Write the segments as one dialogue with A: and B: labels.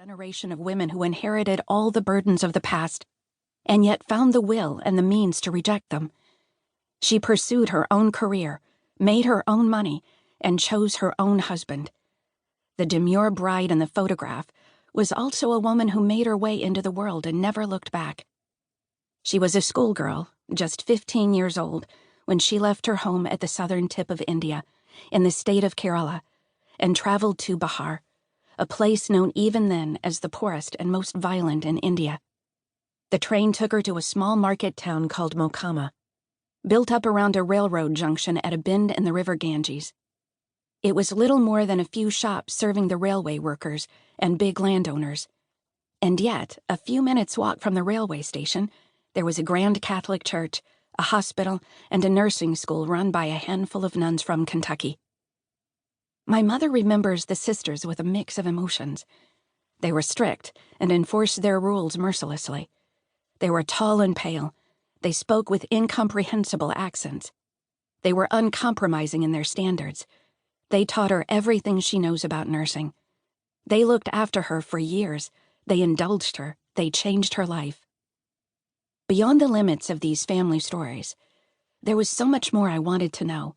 A: generation of women who inherited all the burdens of the past, and yet found the will and the means to reject them. She pursued her own career, made her own money, and chose her own husband. The demure bride in the photograph was also a woman who made her way into the world and never looked back. She was a schoolgirl, just 15 years old, when she left her home at the southern tip of India, in the state of Kerala, and traveled to Bihar, a place known even then as the poorest and most violent in India. The train took her to a small market town called Mokama, built up around a railroad junction at a bend in the river Ganges. It was little more than a few shops serving the railway workers and big landowners. And yet, a few minutes' walk from the railway station, there was a grand Catholic church, a hospital, and a nursing school run by a handful of nuns from Kentucky. My mother remembers the sisters with a mix of emotions. They were strict and enforced their rules mercilessly. They were tall and pale. They spoke with incomprehensible accents. They were uncompromising in their standards. They taught her everything she knows about nursing. They looked after her for years. They indulged her. They changed her life. Beyond the limits of these family stories, there was so much more I wanted to know.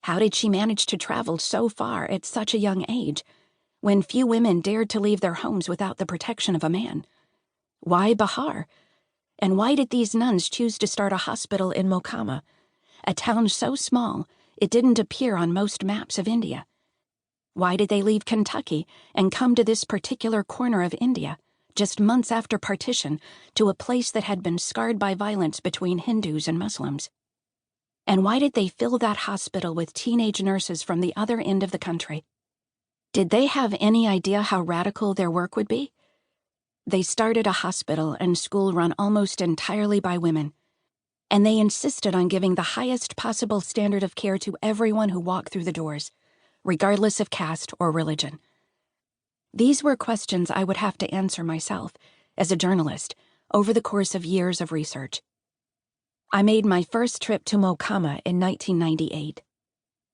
A: How did she manage to travel so far at such a young age, when few women dared to leave their homes without the protection of a man? Why Bihar? And why did these nuns choose to start a hospital in Mokama, a town so small it didn't appear on most maps of India? Why did they leave Kentucky and come to this particular corner of India, just months after partition, to a place that had been scarred by violence between Hindus and Muslims? And why did they fill that hospital with teenage nurses from the other end of the country? Did they have any idea how radical their work would be? They started a hospital and school run almost entirely by women, and they insisted on giving the highest possible standard of care to everyone who walked through the doors, regardless of caste or religion. These were questions I would have to answer myself, as a journalist, over the course of years of research. I made my first trip to Mokama in 1998,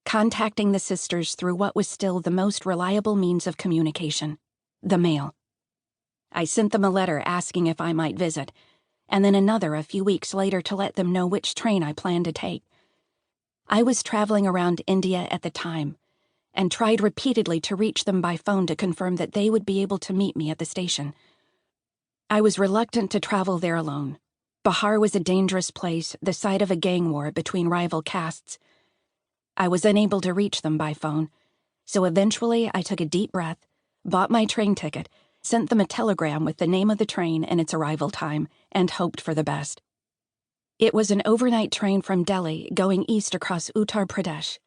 A: contacting the sisters through what was still the most reliable means of communication, the mail. I sent them a letter asking if I might visit, and then another a few weeks later to let them know which train I planned to take. I was traveling around India at the time, and tried repeatedly to reach them by phone to confirm that they would be able to meet me at the station. I was reluctant to travel there alone. Bihar was a dangerous place, the site of a gang war between rival castes. I was unable to reach them by phone, so eventually I took a deep breath, bought my train ticket, sent them a telegram with the name of the train and its arrival time, and hoped for the best. It was an overnight train from Delhi going east across Uttar Pradesh.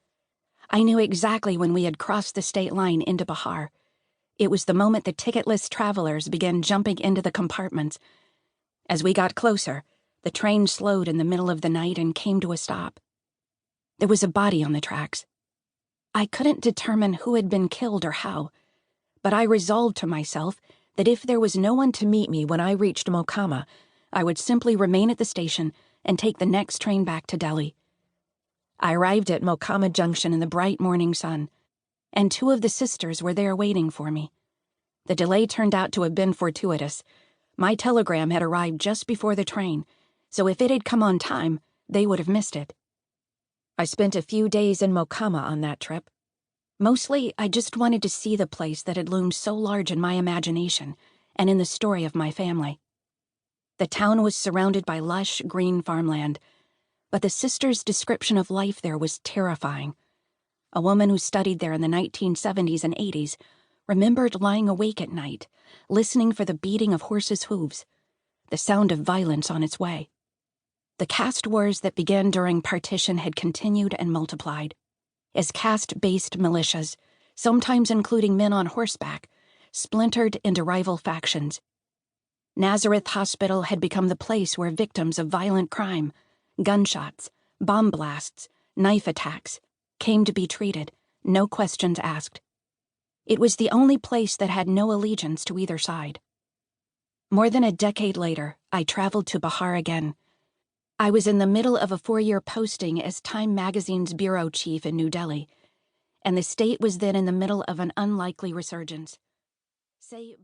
A: I knew exactly when we had crossed the state line into Bihar. It was the moment the ticketless travelers began jumping into the compartments. As we got closer, the train slowed in the middle of the night and came to a stop. There was a body on the tracks. I couldn't determine who had been killed or how, but I resolved to myself that if there was no one to meet me when I reached Mokama, I would simply remain at the station and take the next train back to Delhi. I arrived at Mokama Junction in the bright morning sun, and two of the sisters were there waiting for me. The delay turned out to have been fortuitous. My telegram had arrived just before the train, so if it had come on time, they would have missed it. I spent a few days in Mokama on that trip. Mostly, I just wanted to see the place that had loomed so large in my imagination and in the story of my family. The town was surrounded by lush, green farmland, but the sisters' description of life there was terrifying. A woman who studied there in the 1970s and 80s remembered lying awake at night, listening for the beating of horses' hooves, the sound of violence on its way. The caste wars that began during partition had continued and multiplied, as caste-based militias, sometimes including men on horseback, splintered into rival factions. Nazareth Hospital had become the place where victims of violent crime, gunshots, bomb blasts, knife attacks, came to be treated, no questions asked. It was the only place that had no allegiance to either side. More than a decade later, I traveled to Bihar again. I was in the middle of a 4-year posting as Time magazine's bureau chief in New Delhi, and the state was then in the middle of an unlikely resurgence. Say